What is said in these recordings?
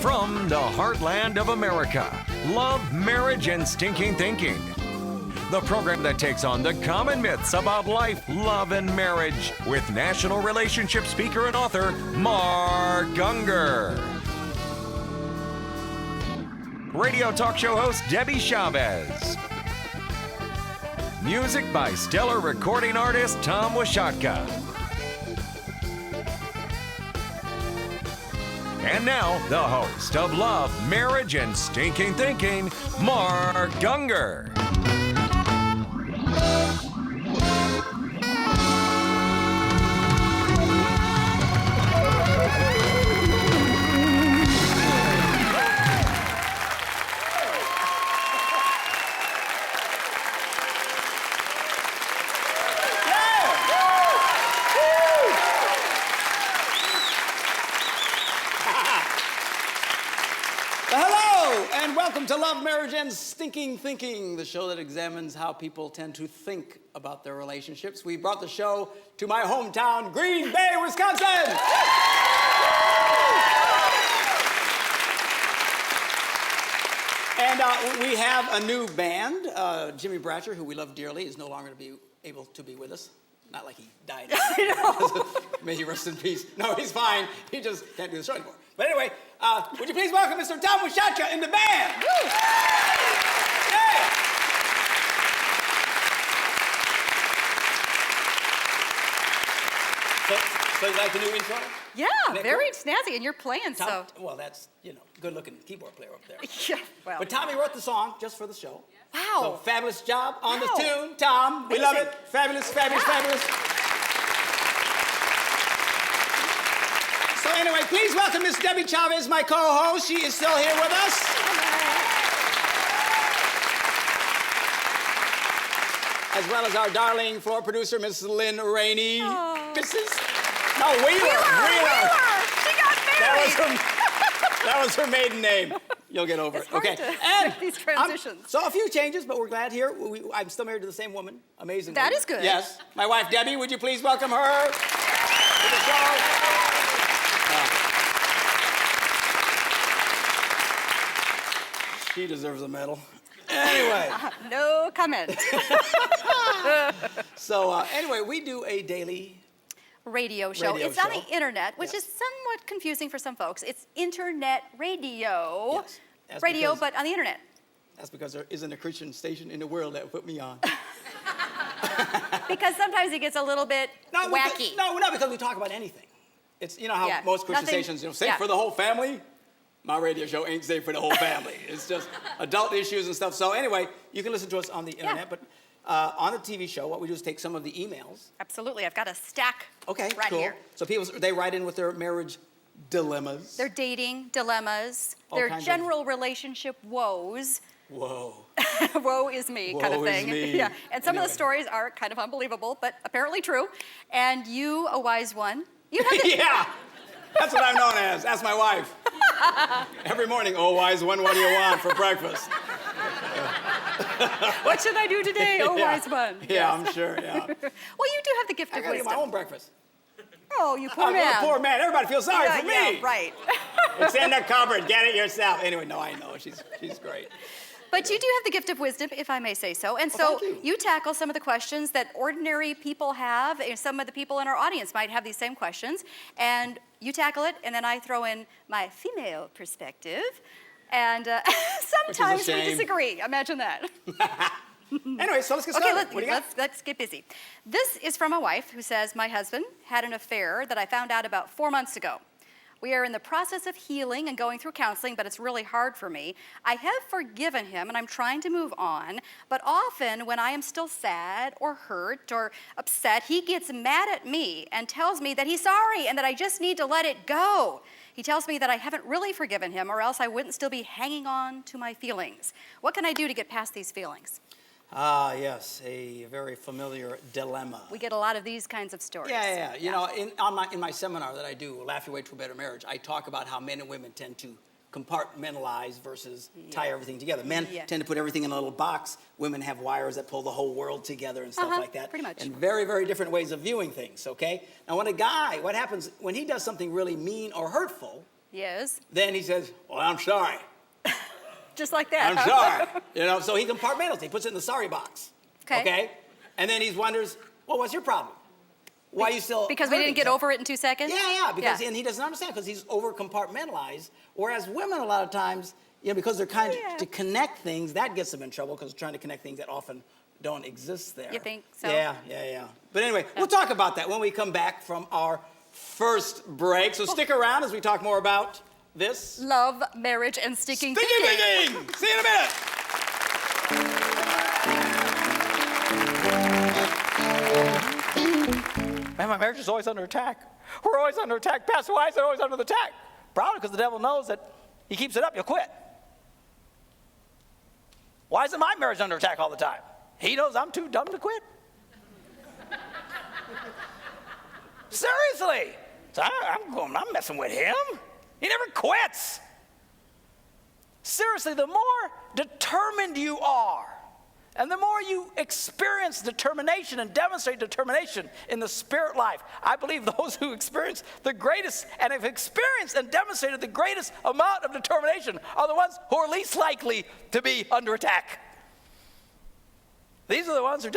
From the heartland of America, Love, Marriage, and Stinking Thinking. The program that takes on the common myths about life, love, and marriage with national relationship speaker and author, Mark Gungor. Radio talk show host, Debbie Chavez. Music by stellar recording artist, Tom Washatka. And now, the host of Love, Marriage, and Stinking Thinking, Mark Gungor. To Love, Marriage, and Stinking Thinking, the show that examines how people tend to think about their relationships. We brought the show to my hometown, Green Bay, Wisconsin! And we have a new band. Jimmy Bratcher, who we love dearly, is no longer able to be with us. Not like he died. May he rest in peace. No, he's fine. He just can't do the show anymore. But anyway, would you please welcome Mr. Tom Washatka in the band? Woo! Hey! So you like the new intro? Yeah, very snazzy, and you're playing, Tom, well, that's, good-looking keyboard player up there. Yeah, well. But Tommy wrote the song just for the show. Wow. So fabulous job on the tune, Tom. We love it. Fabulous, fabulous, fabulous. So anyway, please welcome Miss Debbie Chavez, my co-host. She is still here with us. As well as our darling floor producer, Miss Lynn Rainey. Oh. Wheeler. She got married. That was her maiden name. You'll get over it's it. Okay. And these transitions. So a few changes, but we're glad here. I'm still married to the same woman. Amazing. That is good. Yes. My wife, Debbie, would you please welcome her to the show? She deserves a medal. Anyway. No comment. So anyway, we do a daily radio show. It's on the internet, which is somewhat confusing for some folks. It's internet radio. Yes. Radio, but on the internet. That's because there isn't a Christian station in the world that would put me on. Because sometimes it gets a little bit wacky. Not because we talk about anything. It's, how most Christian stations, safe for the whole family. My radio show ain't safe for the whole family. It's just adult issues and stuff. So anyway, you can listen to us on the internet, but on the TV show, what we do is take some of the emails. Absolutely. I've got a stack right cool. here. So they write in with their marriage dilemmas. Their dating dilemmas. Their general relationship woes. Whoa. Woe is me kind of thing. Woe is me. Yeah. And some of the stories are kind of unbelievable, but apparently true. And you, a wise one. You have Yeah. That's what I'm known as. That's my wife. Every morning, oh, wise one, what do you want for breakfast? What should I do today, oh, wise one? Yeah, I'm sure, Well, you do have the gift of wisdom. I gotta get my own breakfast. Oh, you poor man. Poor man. Everybody feels sorry for me. Yeah, right. It's in the cupboard. Get it yourself. Anyway, no, I know. She's great. But you do have the gift of wisdom, if I may say so. And so you tackle some of the questions that ordinary people have, and some of the people in our audience might have these same questions. And you tackle it, and then I throw in my female perspective. And sometimes we disagree. Imagine that. Anyway, so let's get started. Okay, let's get busy. This is from a wife who says, my husband had an affair that I found out about 4 months ago. We are in the process of healing and going through counseling, but it's really hard for me. I have forgiven him, and I'm trying to move on, but often when I am still sad or hurt or upset, he gets mad at me and tells me that he's sorry and that I just need to let it go. He tells me that I haven't really forgiven him, or else I wouldn't still be hanging on to my feelings. What can I do to get past these feelings? Ah, yes, a very familiar dilemma. We get a lot of these kinds of stories. Yeah. In my seminar that I do, Laugh Your Way to a Better Marriage, I talk about how men and women tend to compartmentalize versus tie everything together. Men tend to put everything in a little box. Women have wires that pull the whole world together and stuff like that. Pretty much. And very, very different ways of viewing things, okay? Now, when a guy, what happens, when he does something really mean or hurtful, Yes. Then he says, well, I'm sorry. Just like that. I'm sorry. You know, so he compartmentalizes. He puts it in the sorry box. Okay. And then he wonders, well, what's your problem? Why are you still Because we didn't get over it in 2 seconds? Yeah, because and he doesn't understand because he's over compartmentalized. Whereas women a lot of times, you know, because they're kind to connect things, that gets them in trouble because they're trying to connect things that often don't exist there. You think so? Yeah. But anyway, we'll talk about that when we come back from our first break. So stick around as we talk more about this. Love, marriage, and stinking thinking. Thinking! See you in a minute. Man, my marriage is always under attack. We're always under attack. Pastor, why is it always under the attack? Probably because the devil knows that he keeps it up, you'll quit. Why isn't my marriage under attack all the time? He knows I'm too dumb to quit. Seriously. So I'm messing with him. He never quits. Seriously, the more determined you are, and the more you experience determination and demonstrate determination in the spirit life, I believe those who experience the greatest and have experienced and demonstrated the greatest amount of determination are the ones who are least likely to be under attack. These are the ones who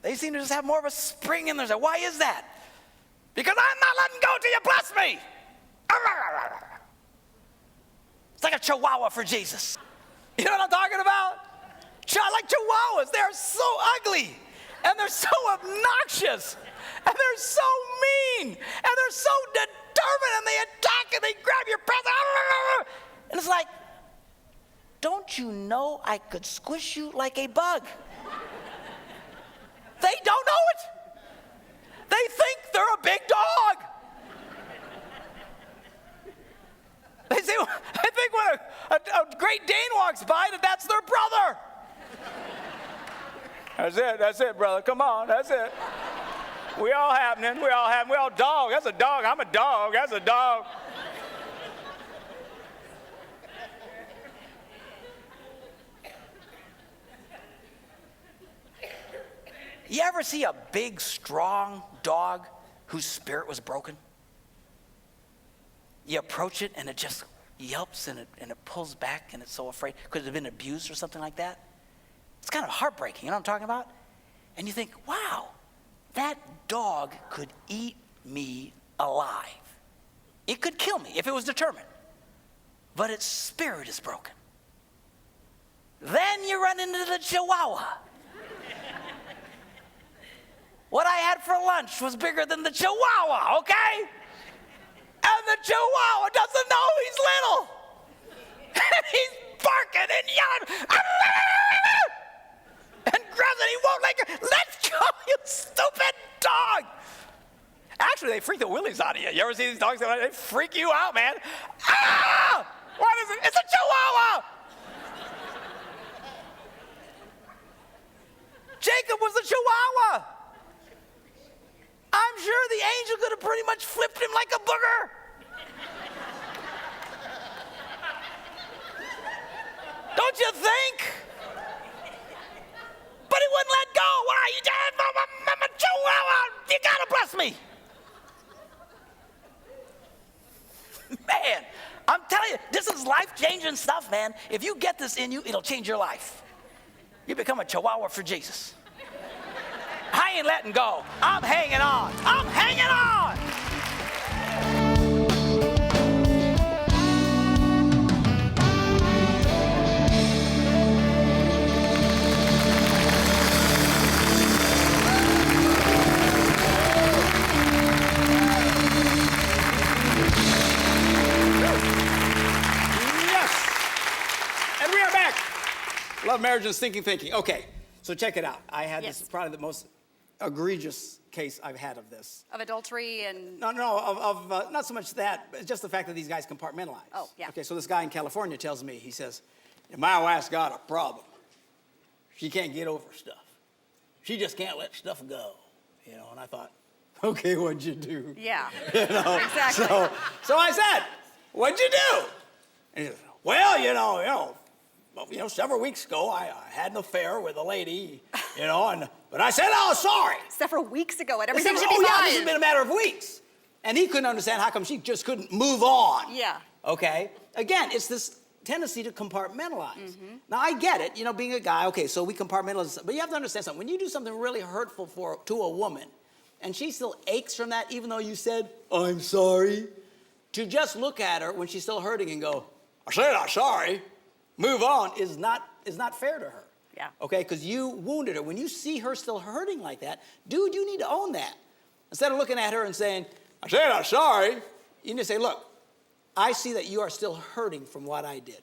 they seem to just have more of a spring in there. Why is that? Because I'm not letting go till you bless me. It's like a chihuahua for Jesus. You know what I'm talking about? Like chihuahuas, they're so ugly, and they're so obnoxious, and they're so mean, and they're so determined, and they attack, and they grab your pants, and it's like, don't you know I could squish you like a bug? They don't know it. They think they're a big dog. They think when a Great Dane walks by that's their brother. That's it, brother. Come on, that's it. We all happening, we all dog. That's a dog, I'm a dog, that's a dog. You ever see a big, strong dog whose spirit was broken? You approach it and it just yelps and it pulls back and it's so afraid. Could it have been abused or something like that? It's kind of heartbreaking, you know what I'm talking about? And you think, wow, that dog could eat me alive. It could kill me if it was determined. But its spirit is broken. Then you run into the Chihuahua. What I had for lunch was bigger than the Chihuahua, okay? And the Chihuahua doesn't know he's little. And he's barking and yelling. And grabs it, he won't let go. Let's go, you stupid dog. Actually, they freak the willies out of you. You ever see these dogs? They freak you out, man. Ah! What is it? It's a Chihuahua. Jacob was the Chihuahua. I'm sure the angel could have pretty much flipped him like a booger. Don't you think? But he wouldn't let go. Why? You I'm a Chihuahua. You gotta bless me. Man, I'm telling you, this is life-changing stuff, man. If you get this in you, it'll change your life. You become a Chihuahua for Jesus. I ain't letting go. I'm hanging on. I'm hanging on. Yes. And we are back. Love, marriage, and stinking thinking. Okay, so check it out. I had this probably the most egregious case I've had of this. Of adultery and... No, not so much that, but just the fact that these guys compartmentalize. Oh, yeah. Okay, so this guy in California tells me, he says, my wife's got a problem. She can't get over stuff. She just can't let stuff go. You know, and I thought, okay, what'd you do? Yeah, you know? exactly. So I said, what'd you do? And he said, well, you know, several weeks ago, I had an affair with a lady, but I said, oh, sorry. Several weeks ago, and everything should be fine. fine. This has been a matter of weeks. And he couldn't understand how come she just couldn't move on. Yeah. Okay? Again, it's this tendency to compartmentalize. Now, I get it, being a guy, okay, so we compartmentalize, but you have to understand something. When you do something really hurtful to a woman, and she still aches from that, even though you said, I'm sorry, to just look at her when she's still hurting and go, I said I'm sorry, move on, is not fair to her. Yeah. Okay, because you wounded her. When you see her still hurting like that, dude, you need to own that. Instead of looking at her and saying, I said I'm sorry, you need to say, look, I see that you are still hurting from what I did.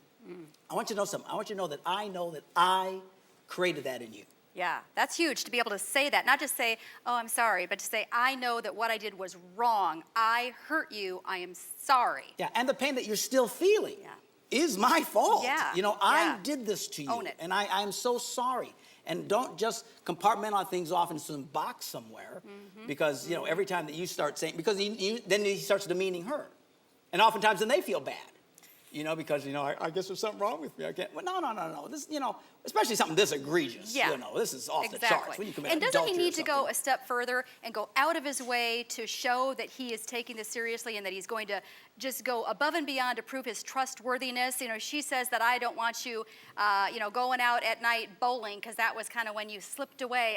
I want you to know something. I want you to know that I created that in you. Yeah, that's huge to be able to say that. Not just say, oh, I'm sorry, but to say, I know that what I did was wrong. I hurt you. I am sorry. Yeah, and the pain that you're still feeling is my fault. Yeah. I did this to you. Own it. And I am so sorry. And don't just compartmentalize things off in some box somewhere because, every time that you start saying, because then he starts demeaning her. And oftentimes then they feel bad. Because, I guess there's something wrong with me. I can't. Well, no. This, especially something this egregious. Yeah. This is off the charts. When you commit And doesn't he adultery or need to go something. a step further and go out of his way to show that he is taking this seriously and that he's going to just go above and beyond to prove his trustworthiness? She says that I don't want you, going out at night bowling because that was kind of when you slipped away.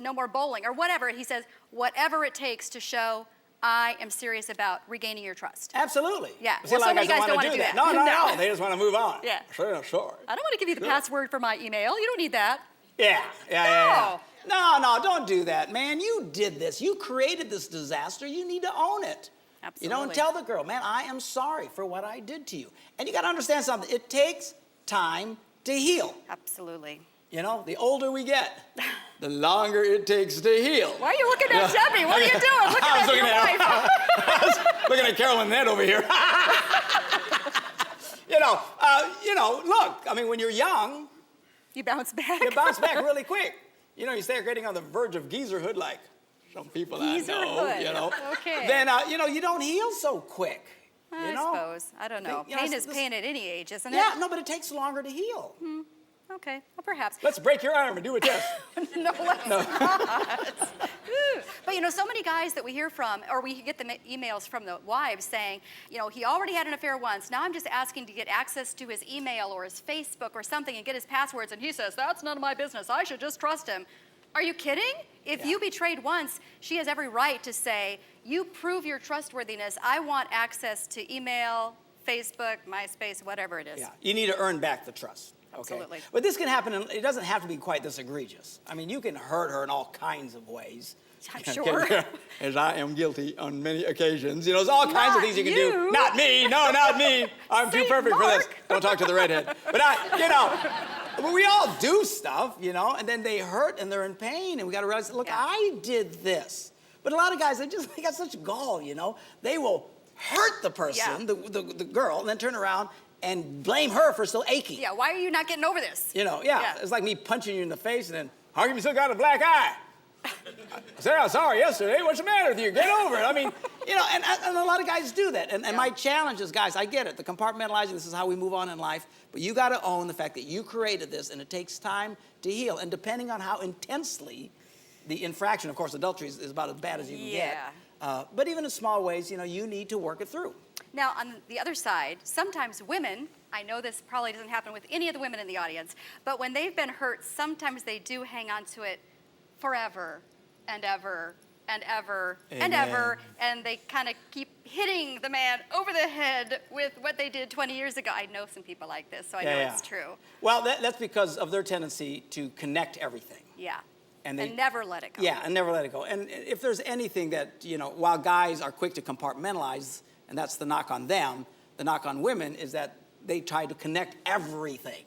No more bowling or whatever. He says whatever it takes to show I am serious about regaining your trust. Absolutely. Yeah. See, a lot of guys don't want to do that. No. They just want to move on. Yeah. Sure. I don't want to give you the password for my email. You don't need that. Yeah. No, don't do that, man. You did this. You created this disaster. You need to own it. Absolutely. And tell the girl, man, I am sorry for what I did to you. And you got to understand something. It takes time to heal. Absolutely. The older we get, the longer it takes to heal. Why are you looking at Debbie? What are you doing? Looking at your wife. I was looking at Carol and Ned over here. Look, when you're young, You bounce back. you bounce back really quick. You start getting on the verge of geezerhood like some people I know, Okay. Then, you don't heal so quick. I suppose. I don't know. Pain is pain at any age, isn't it? Yeah, no, but it takes longer to heal. Okay, well, perhaps. Let's break your arm and do a test. No, let's not. But so many guys that we hear from, or we get the emails from the wives saying, he already had an affair once. Now I'm just asking to get access to his email or his Facebook or something and get his passwords. And he says, that's none of my business. I should just trust him. Are you kidding? If you betrayed once, she has every right to say, you prove your trustworthiness. I want access to email, Facebook, MySpace, whatever it is. Yeah, you need to earn back the trust. Okay? Absolutely. But this can happen, it doesn't have to be quite this egregious. You can hurt her in all kinds of ways. I'm sure. As I am guilty on many occasions. There's all kinds of things you can do. you. Not me, no, not me. I'm too Saint perfect for this. Mark. Don't talk to the redhead. But but we all do stuff, and then they hurt and they're in pain, and we got to realize, look, I did this. But a lot of guys, they got such gall, They will hurt the person, the girl, and then turn around and blame her for still aching. Yeah, why are you not getting over this? It's like me punching you in the face and then, how come you still got a black eye? I said, I was sorry yesterday. What's the matter with you? Get over it. And a lot of guys do that. And my challenge is, guys, I get it. The compartmentalizing, this is how we move on in life. But you got to own the fact that you created this, and it takes time to heal. And depending on how intensely the infraction, of course, adultery is about as bad as you can get. But even in small ways, you need to work it through. Now, on the other side, sometimes women, I know this probably doesn't happen with any of the women in the audience, but when they've been hurt, sometimes they do hang on to it forever and ever and ever and ever, and they kind of keep hitting the man over the head with what they did 20 years ago. I know some people like this, so I know it's true. Well, that's because of their tendency to connect everything. Yeah. And never let it go. Yeah, and never let it go. And if there's anything that, while guys are quick to compartmentalize, and that's the knock on them, the knock on women is that they try to connect everything.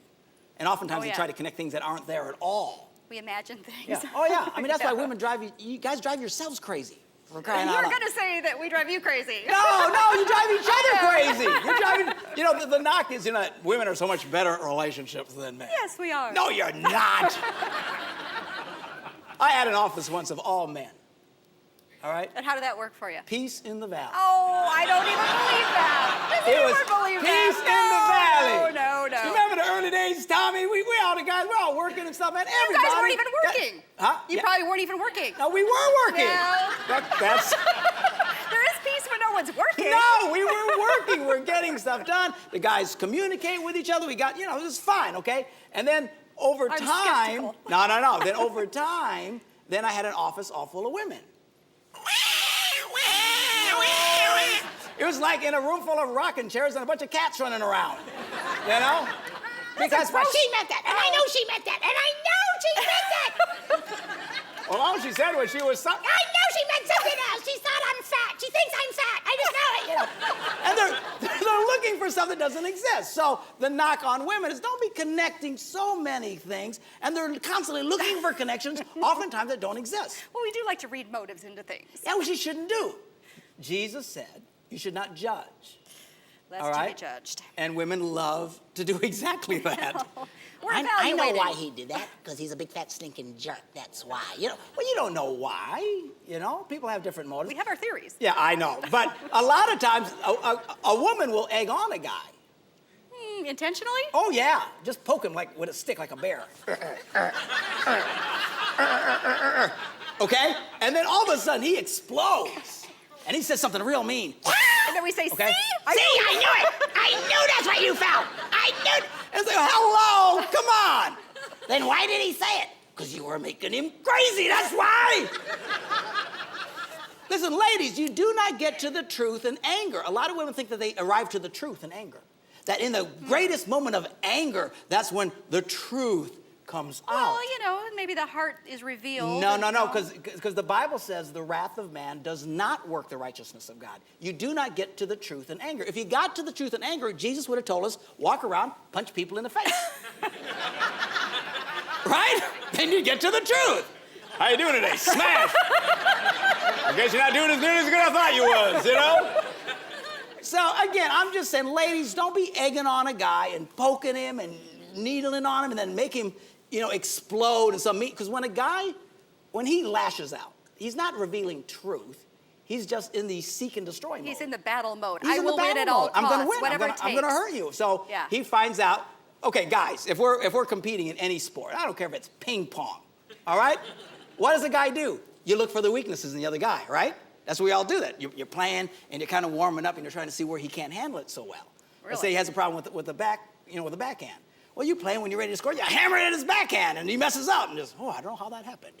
And oftentimes they try to connect things that aren't there at all. We imagine things. Yeah. Oh, yeah. That's why women drive you guys drive yourselves crazy. For crying out You're loud. going to say that we drive you crazy. No, you drive each other crazy. You're driving, the knock is, women are so much better at relationships than men. Yes, we are. No, you're not. I had an office once of all men. All right? And how did that work for you? Peace in the valley. Oh, I don't even believe that. It was believe peace that. in the valley. No. You remember the early days, Tommy? We all the guys, we're all working and stuff, man. You guys weren't even working. Huh? You probably weren't even working. No, we were working. No. That's There is peace working, we're getting stuff done. The guys communicate with each other. We got, this is fine, okay? And then over I'm time, skeptical. no. Then over time, then I had an office all full of women. It was like in a room full of rocking chairs and a bunch of cats running around, Because Well, she meant that, and I know she meant that, and I know she meant that. well, all she said was she was I know she meant something else. She thought I'm fat. She thinks I'm fat. I just know it, And they're looking for stuff that doesn't exist. So the knock on women is don't be connecting so many things, and they're constantly looking for connections, oftentimes that don't exist. Well, we do like to read motives into things. That's what you shouldn't do. Jesus said you should not judge. Lest All you right? be judged. And women love to do exactly that. We're I know evaluating. why he did that, because he's a big fat stinking jerk. That's why. Well, you don't know why. People have different motives. We have our theories. Yeah, I know. But a lot of times, a woman will egg on a guy. Intentionally? Oh, yeah. Just poke him like with a stick like a bear. Okay? And then all of a sudden, he explodes. And he says something real mean. And then we say, Okay. see? I knew it. I knew that's what you felt. I knew. And say, hello, come on. Then why did he say it? Because you were making him crazy, that's why. Listen, ladies, you do not get to the truth in anger. A lot of women think that they arrive to the truth in anger. That in the greatest moment of anger, that's when the truth comes out. Well, maybe the heart is revealed. No, and, because the Bible says the wrath of man does not work the righteousness of God. You do not get to the truth in anger. If you got to the truth in anger, Jesus would have told us, walk around, punch people in the face. Right? Then you get to the truth. How you doing today? Smash! I guess you're not doing as good as I thought you was, So, again, I'm just saying, ladies, don't be egging on a guy and poking him and needling on him and then make him explode and some meat. Because when he lashes out, he's not revealing truth. He's just in the seek and destroy mode. He's in the battle mode. He's I in the will win battle at all mode. costs, I'm going to win. whatever it takes. I'm going to hurt you. So Yeah. he finds out, okay, guys, if we're competing in any sport, I don't care if it's ping pong, all right? What does the guy do? You look for the weaknesses in the other guy, right? That's what we all do that. You're playing and you're kind of warming up and you're trying to see where he can't handle it so well. Let's say he has a problem with the backhand. Well, you play when you're ready to score, you hammer it at his backhand, and he messes up, and just, I don't know how that happened,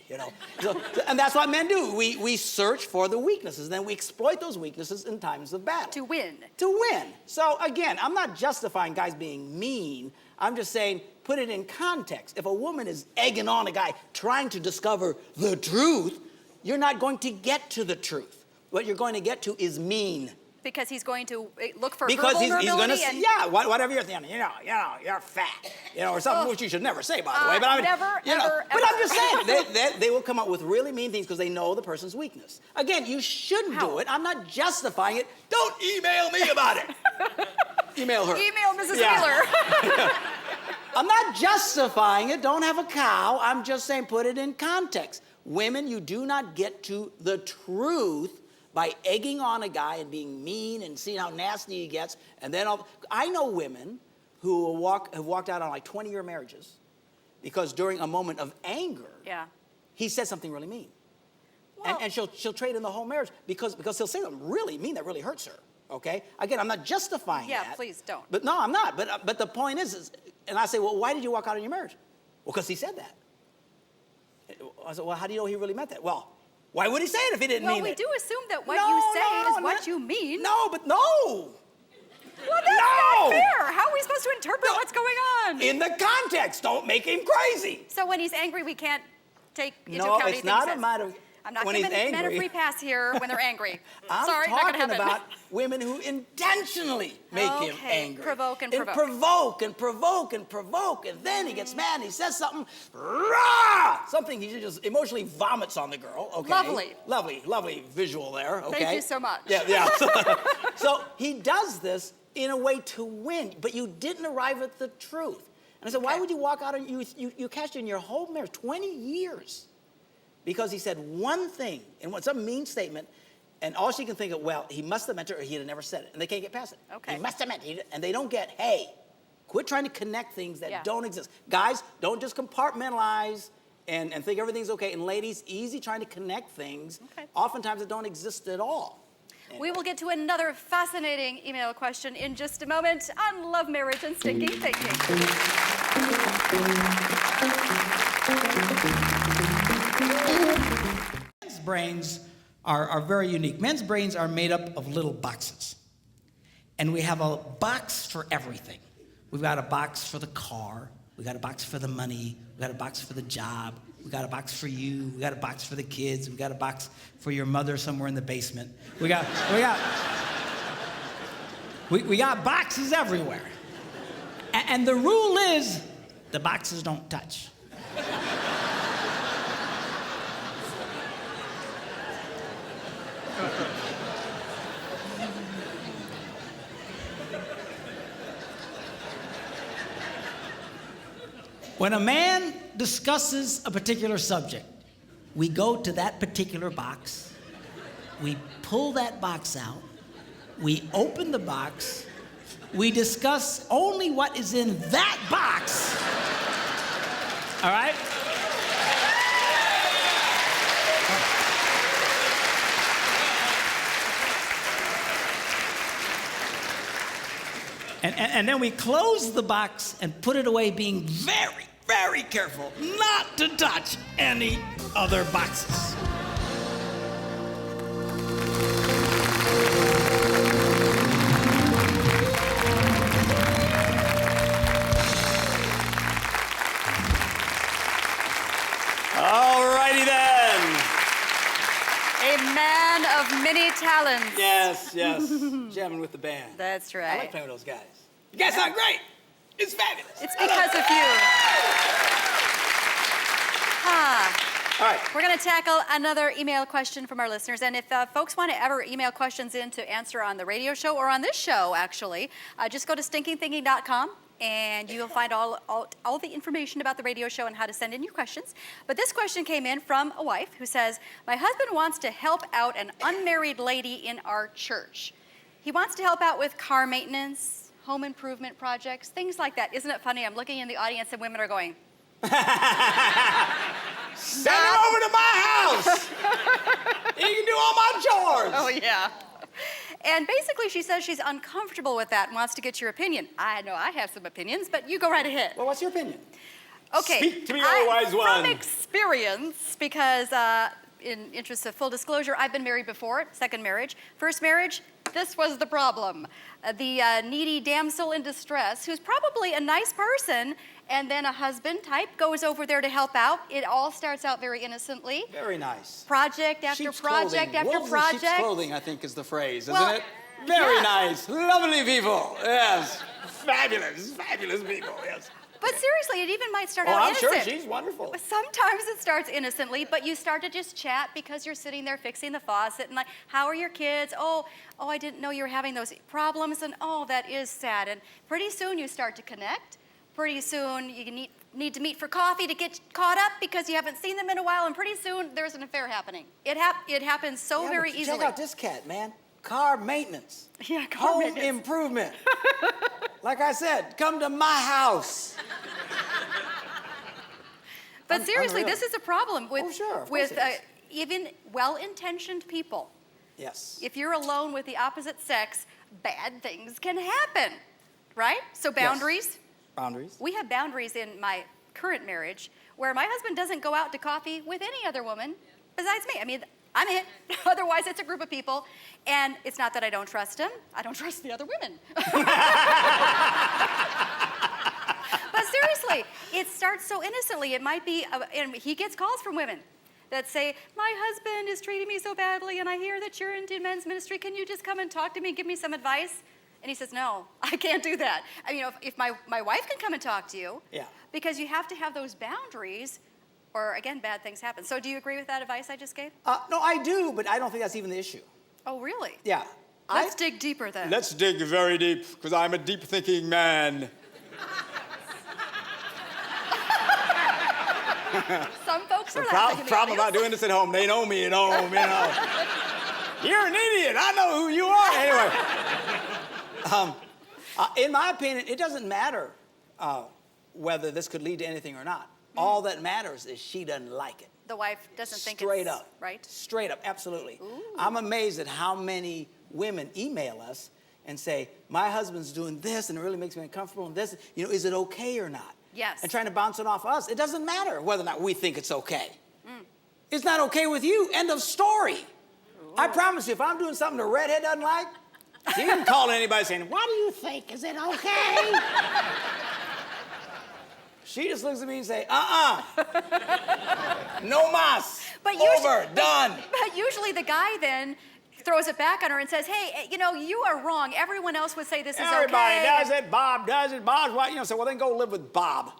and that's what men do. We search for the weaknesses, then we exploit those weaknesses in times of battle. To win. To win. So, again, I'm not justifying guys being mean. I'm just saying, put it in context. If a woman is egging on a guy, trying to discover the truth, you're not going to get to the truth. What you're going to get to is mean. Because he's going to look for Because her he's going to vulnerability say, whatever you're thinking, you're fat, or something which you should never say, by the way. But I mean, never, ever, but I'm just ever. saying, they will come up with really mean things because they know the person's weakness. Again, you shouldn't do it. I'm not justifying it. Don't email me about it. Email her. Email Mrs. Wheeler. I'm not justifying it. Don't have a cow. I'm just saying put it in context. Women, you do not get to the truth by egging on a guy and being mean and seeing how nasty he gets. And then I know women who have walked out on like 20-year marriages because during a moment of anger, he said something really mean. Well, and she'll trade in the whole marriage because he'll say something really mean that really hurts her. Okay? Again, I'm not justifying that. Yeah, please don't. But no, I'm not. But the point is, and I say, well, why did you walk out on your marriage? Well, because he said that. I said, well, how do you know he really meant that? Well, why would he say it if he didn't mean it? Well, we do assume that what you say is what you mean. No, but no. Well, that's not fair. How are we supposed to interpret what's going on? In the context, don't make him crazy. So when he's angry, we can't take into No, account it's anything not he a says. matter of I'm not when giving he's men a angry. free pass here when they're angry. I'm Sorry, not talking gonna happen. about women who intentionally make him angry. Provoke and provoke. Provoke and provoke and provoke, and then he gets mad and he says something, rah! Something he just emotionally vomits on the girl. Okay. Lovely visual there. Okay. Thank you so much. Yeah. So he does this in a way to win, but you didn't arrive at the truth. And I said, why would you walk out and you cashed in your whole marriage, 20 years? Because he said one thing, and some mean statement, and all she can think of, well, he must have meant it or he'd have never said it. And they can't get past it. Okay. He must have meant it. And they don't get, hey, quit trying to connect things that don't exist. Guys, don't just compartmentalize and think everything's okay. And ladies, easy trying to connect things, oftentimes that don't exist at all. We will get to another fascinating email question in just a moment on love, marriage, and stinking thinking. Men's brains are very unique. Men's brains are made up of little boxes. And we have a box for everything. We've got a box for the car. We got a box for the money. We got a box for the job. We got a box for you. We got a box for the kids. We got a box for your mother somewhere in the basement. We got boxes everywhere. And the rule is the boxes don't touch. When a man discusses a particular subject, we go to that particular box, we pull that box out, we open the box, we discuss only what is in that box. All right? And then we close the box and put it away, being very, very careful not to touch any other boxes. All righty then. A man of many talents. Yes, yes. Jamming with the band. That's I right. like playing with those guys. You guys sound great. It's fabulous. It's because of you. All right. We're going to tackle another email question from our listeners. And if folks want to ever email questions in to answer on the radio show or on this show, actually, just go to stinkingthinking.com. And you'll find all the information about the radio show and how to send in your questions. But this question came in from a wife who says, my husband wants to help out an unmarried lady in our church. He wants to help out with car maintenance, home improvement projects, things like that. Isn't it funny? I'm looking in the audience and women are going, Send him over to my house. He can do all my chores. oh yeah. And basically she says she's uncomfortable with that and wants to get your opinion. I know I have some opinions, but you go right ahead. Well, what's your opinion? Okay. Speak to me, O wise one. From experience, because in interest of full disclosure, I've been married before, second marriage. First marriage, this was the problem. The needy damsel in distress, who's probably a nice person, and then a husband type goes over there to help out. It all starts out very innocently. Very nice. Project after Sheep's project clothing. after Wolves in project. sheep's clothing, I think, is the phrase, isn't Well, it? Very yeah. nice. Lovely people. Yes. Fabulous. Fabulous people. Yes. But seriously, it even might start Oh, out I'm innocent. sure she's wonderful. Sometimes it starts innocently, but you start to just chat because you're sitting there fixing the faucet and like, how are your kids? Oh, I didn't know you were having those problems, and oh, that is sad. And pretty soon you start to connect. Pretty soon you need to meet for coffee to get caught up because you haven't seen them in a while, and pretty soon there's an affair happening. It happens so very easily. Check out this cat, man. Car maintenance. Yeah, car Home maintenance. improvement. Like I said, come to my house. But seriously, unreal. this is a problem with, Oh, sure, of course with it is. even well-intentioned people. Yes. If you're alone with the opposite sex, bad things can happen, right? So boundaries. Boundaries. We have boundaries in my current marriage where my husband doesn't go out to coffee with any other woman besides me. I mean, I'm it. Otherwise, it's a group of people. And it's not that I don't trust him. I don't trust the other women. But seriously, it starts so innocently. It might be, and he gets calls from women that say, my husband is treating me so badly, and I hear that you're into men's ministry. Can you just come and talk to me and give me some advice? And he says, no, I can't do that. I mean, if my wife can come and talk to you, Yeah. because you have to have those boundaries, or again, bad things happen. So do you agree with that advice I just gave? No, I do, but I don't think that's even the issue. Oh, really? Yeah. Let's dig deeper then. Let's dig very deep, because I'm a deep-thinking man. Some folks are The laughing at me. problem about doing this at home, they know me at home, you know. You're an idiot. I know who you are. Anyway, in my opinion, it doesn't matter whether this could lead to anything or not. All that matters is she doesn't like it. the wife doesn't think Straight it's up. right? Straight up, absolutely. Ooh. I'm amazed at how many women email us and say, my husband's doing this and it really makes me uncomfortable and this, is it okay or not? Yes. And trying to bounce it off us. It doesn't matter whether or not we think it's okay. It's not okay with you, end of story. Ooh. I promise you, if I'm doing something the redhead doesn't like, she didn't call anybody saying, what do you think, is it okay? She just looks at me and say, no mas, over, done. But usually the guy then throws it back on her and says, hey, you are wrong. Everyone else would say this is okay. Everybody does it. Bob does it. Bob's white. So well, then go live with Bob.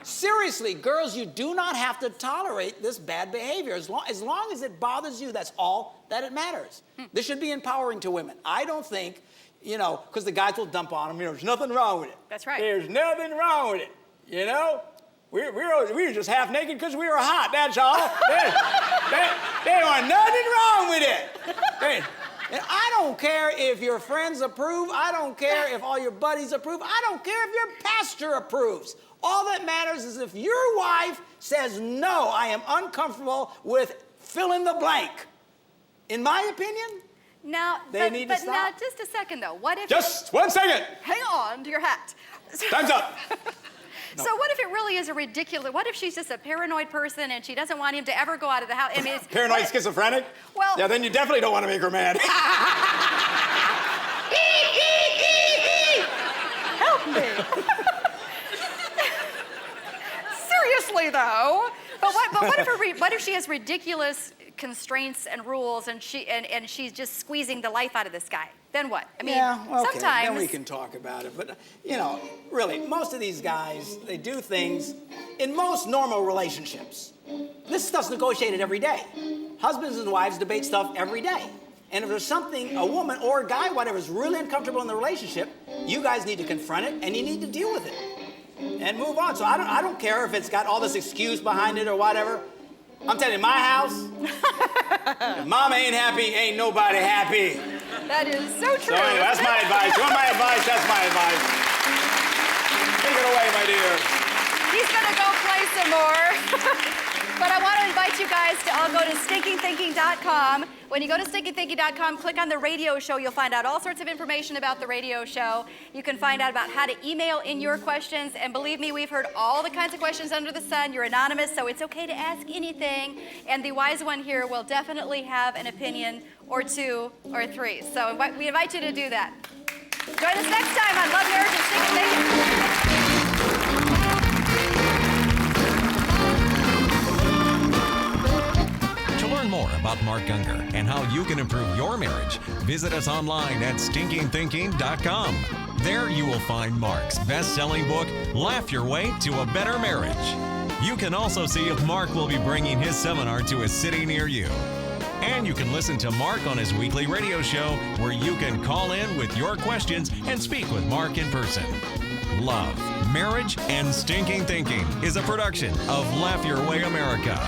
Seriously, girls, you do not have to tolerate this bad behavior. As long as it bothers you, that's all that it matters. This should be empowering to women. I don't think, because the guys will dump on them, there's nothing wrong with it. That's right. There's nothing wrong with it, We were just half naked because we were hot, that's all. There was nothing wrong with it. And I don't care if your friends approve. I don't care if all your buddies approve. I don't care if your pastor approves. All that matters is if your wife says, no, I am uncomfortable with fill in the blank. In my opinion, now, need to stop. Now, just a second, though. What if... Just 1 second. Hang on to your hat. Time's up. No. So what if it really is a ridiculous... What if she's just a paranoid person and she doesn't want him to ever go out of the house? I mean, Paranoid schizophrenic? Well... Yeah, then you definitely don't want to make her mad. Help me. Seriously, though. But what if she has ridiculous constraints and rules and she's just squeezing the life out of this guy? Then what? I mean, sometimes... Then we can talk about it. But, really, most of these guys, they do things in most normal relationships. This stuff's negotiated every day. Husbands and wives debate stuff every day. And if there's something, a woman or a guy, whatever, is really uncomfortable in the relationship, you guys need to confront it and you need to deal with it and move on. So I don't care if it's got all this excuse behind it or whatever. I'm telling you, my house, if mama ain't happy, ain't nobody happy. That is so true. So anyway, that's my advice. You want my advice? That's my advice. Take it away, my dear. He's gonna go play some more. But I want to invite you guys to all go to stinkingthinking.com. When you go to stinkingthinking.com, click on the radio show. You'll find out all sorts of information about the radio show. You can find out about how to email in your questions. And believe me, we've heard all the kinds of questions under the sun. You're anonymous, so it's okay to ask anything. And the wise one here will definitely have an opinion or two or three. So we invite you to do that. Join us next time on Love, Marriage, and Stinking Thinking. Learn more about Mark Gungor and how you can improve your marriage. Visit us online at stinkingthinking.com. There you will find Mark's best-selling book, Laugh Your Way to a Better Marriage. You can also see if Mark will be bringing his seminar to a city near you. And you can listen to Mark on his weekly radio show where you can call in with your questions and speak with Mark in person. Love, Marriage, and Stinking Thinking is a production of Laugh Your Way America.